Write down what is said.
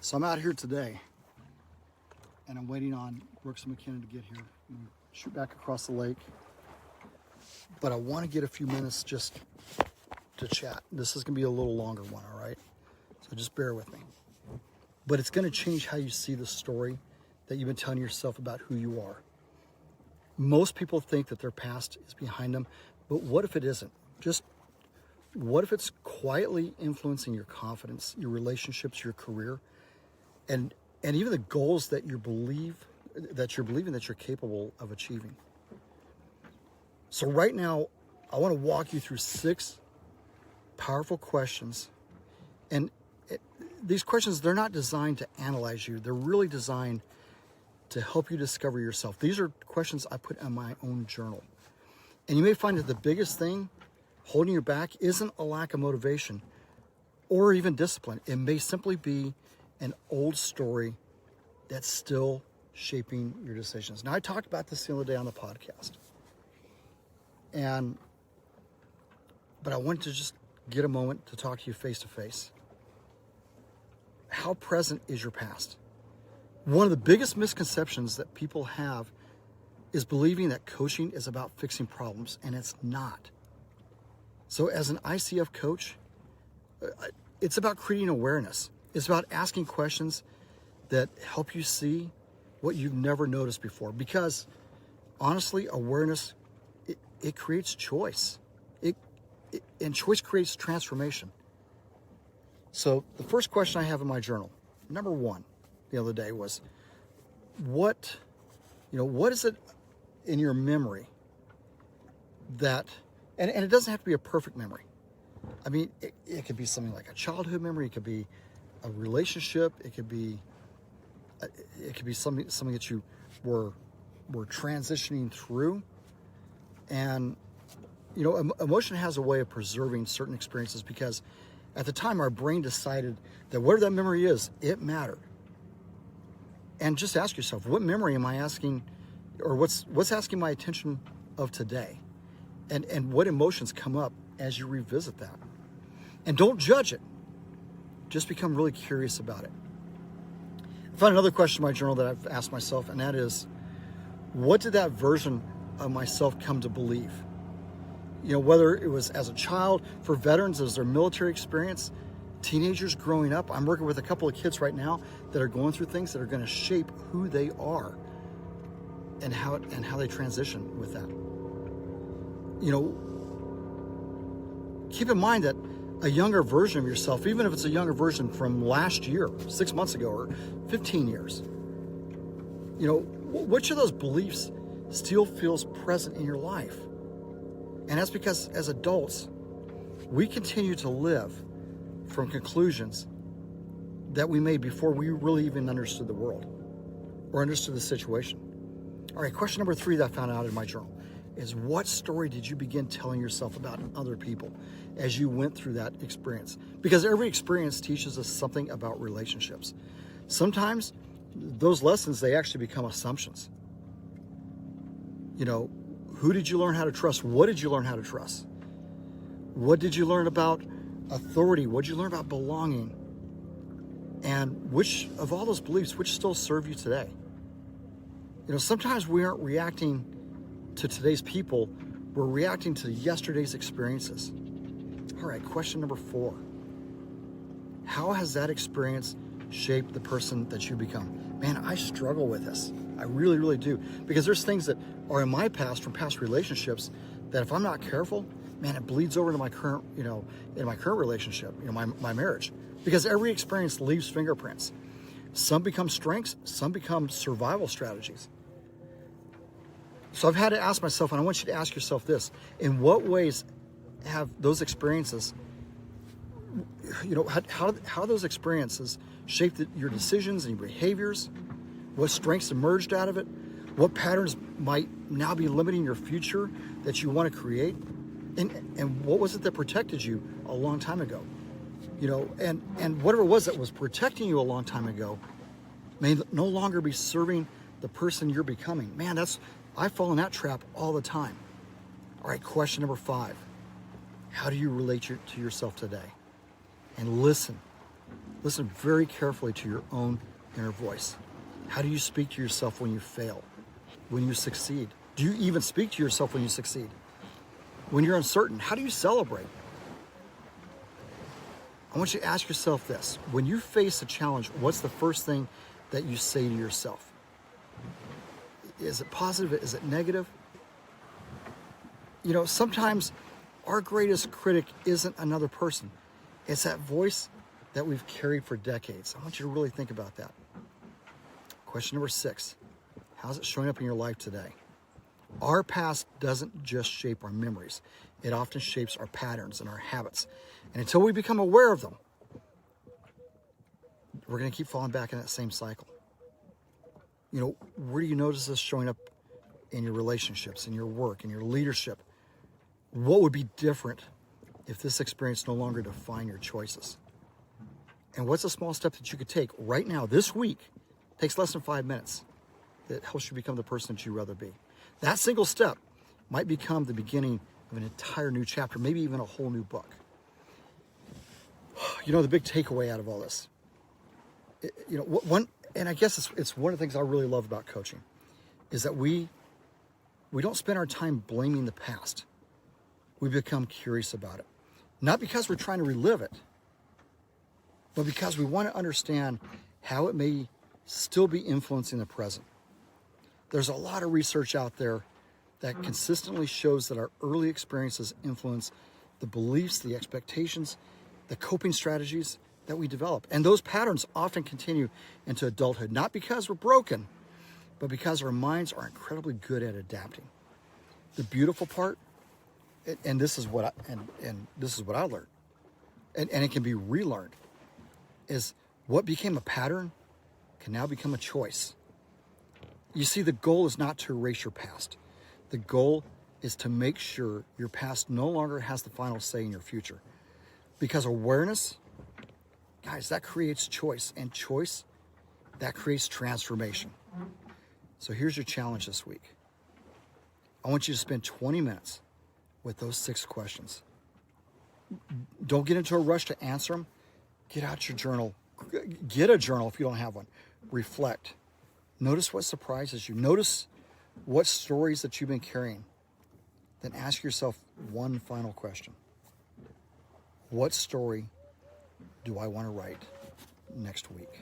So I'm out here today, and I'm waiting on Brooks and McKinnon to get here and shoot back across the lake. But I want to get a few minutes just to chat. This is going to be a little longer one, all right? So just bear with me. But it's going to change how you see the story that you've been telling yourself about who you are. Most people think that their past is behind them, but what if it isn't? Just what if it's quietly influencing your confidence, your relationships, your career, and even the goals that you're believing that you're capable of achieving? So right now, I want to walk you through 6 powerful questions. And these questions, they're not designed to analyze you. They're really designed to help you discover yourself. These are questions I put in my own journal. And you may find that the biggest thing holding you back isn't a lack of motivation or even discipline. It may simply be an old story that's still shaping your decisions. Now, I talked about this the other day on the podcast. But I wanted to just get a moment to talk to you face to face. How present is your past? One of the biggest misconceptions that people have is believing that coaching is about fixing problems, and it's not. So as an ICF coach, it's about creating awareness. It's about asking questions that help you see what you've never noticed before. Because honestly, awareness, it creates choice. And choice creates transformation. So the first question I have in my journal, number 1, the other day was, what is it in your memory that, and it doesn't have to be a perfect memory. I mean, it could be something like a childhood memory. It could be a relationship. It could be something that you were transitioning through. And, emotion has a way of preserving certain experiences because at the time our brain decided that whatever that memory is, it mattered. And just ask yourself, what memory am I asking, or what's asking my attention of today? And what emotions come up as you revisit that? And don't judge it. Just become really curious about it. I found another question in my journal that I've asked myself, and that is, what did that version of myself come to believe? Whether it was as a child, for veterans, as their military experience, teenagers growing up. I'm working with a couple of kids right now that are going through things that are going to shape who they are and how they transition with that. Keep in mind that a younger version of yourself, even if it's a younger version from last year, 6 months ago, or 15 years, which of those beliefs still feels present in your life? And that's because as adults, we continue to live from conclusions that we made before we really even understood the world or understood the situation. All right, question number 3 that I found out in my journal is, what story did you begin telling yourself about other people as you went through that experience? Because every experience teaches us something about relationships. Sometimes those lessons, they actually become assumptions. Who did you learn how to trust? What did you learn how to trust? What did you learn about authority? What did you learn about belonging? And which of all those beliefs, which still serve you today? Sometimes we aren't reacting to today's people. We're reacting to yesterday's experiences. All right, question number 4. How has that experience shaped the person that you become? Man, I struggle with this. I really, really do. Because there's things that are in my past, from past relationships, that if I'm not careful, man, it bleeds over to my current, in my current relationship, my marriage. Because every experience leaves fingerprints. Some become strengths, some become survival strategies. So I've had to ask myself, and I want you to ask yourself this: in what ways have those experiences, how those experiences shaped your decisions and your behaviors? What strengths emerged out of it? What patterns might now be limiting your future that you want to create? And what was it that protected you a long time ago? And whatever it was that was protecting you a long time ago may no longer be serving the person you're becoming. Man, I fall in that trap all the time. All right, question number 5. How do you relate to yourself today? And listen. Listen very carefully to your own inner voice. How do you speak to yourself when you fail? When you succeed? Do you even speak to yourself when you succeed? When you're uncertain, how do you celebrate? I want you to ask yourself this. When you face a challenge, what's the first thing that you say to yourself? Is it positive? Is it negative? You know, sometimes our greatest critic isn't another person. It's that voice that we've carried for decades. I want you to really think about that. Question number 6. How's it showing up in your life today? Our past doesn't just shape our memories. It often shapes our patterns and our habits. And until we become aware of them, we're going to keep falling back in that same cycle. You know, where do you notice this showing up in your relationships, in your work, in your leadership? What would be different if this experience no longer defined your choices? And what's a small step that you could take right now, this week, takes less than 5 minutes, that helps you become the person that you'd rather be? That single step might become the beginning of an entire new chapter, maybe even a whole new book. You know, the big takeaway out of all this, and I guess it's one of the things I really love about coaching, is that we don't spend our time blaming the past. We become curious about it. Not because we're trying to relive it, but because we want to understand how it may still be influencing the present. There's a lot of research out there that consistently shows that our early experiences influence the beliefs, the expectations, the coping strategies that we develop. And those patterns often continue into adulthood, not because we're broken, but because our minds are incredibly good at adapting. The beautiful part, and this is what I learned, and it can be relearned, is what became a pattern can now become a choice. You see, the goal is not to erase your past. The goal is to make sure your past no longer has the final say in your future. Because awareness, guys, that creates choice, and choice, that creates transformation. So here's your challenge this week. I want you to spend 20 minutes with those 6 questions. Don't get into a rush to answer them. Get out your journal. Get a journal if you don't have one. Reflect. Notice what surprises you. Notice what stories that you've been carrying. Then ask yourself one final question. What story do I want to write next week?